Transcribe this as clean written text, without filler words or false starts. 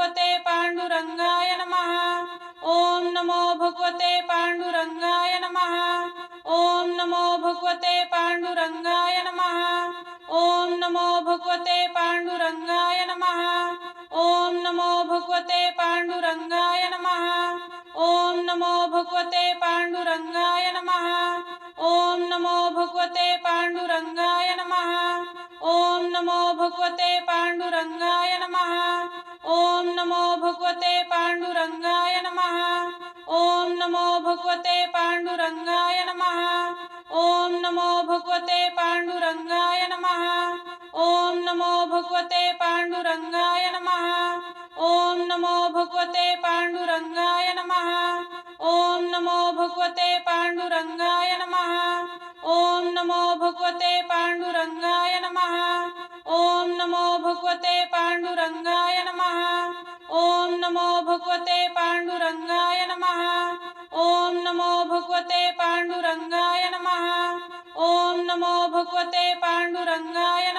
भगवते पांडुरंगाय नमः ओम नमो भगवते पांडुरंगाय नमः ओम नमो भगवते पांडुरंगाय नमः ओम नमो भगवते पांडुरंगाय नमः ओम नमो भगवते पांडुरंगाय नमः ओम नमो भगवते पांडुरंगाय नमः ओम नमो भगवते पांडुरंगाय नमः ओम नमो भगवते पांडुरंगाय नमः ओम नमो भगवते पांडुरंगाय नमः ओम नमो भगवते पांडुरंगाय नमः ओम नमो भगवते पांडुरंगाय नमः ओम नमो भगवते पांडुरंगाय नमः ओम नमो भगवते पांडुरंगाय नमः ओम नमो भगवते पांडुरंगाय नमः ओम नमो भगवते पांडुरंगाय नमः ओम नमो भगवते पांडुरंगाय नमः ओम नमो भगवते पांडुरंगाय नमः ओम नमो भगवते पांडुरंगाय नमः ओम नमो भगवते पांडुरंगाय नमः।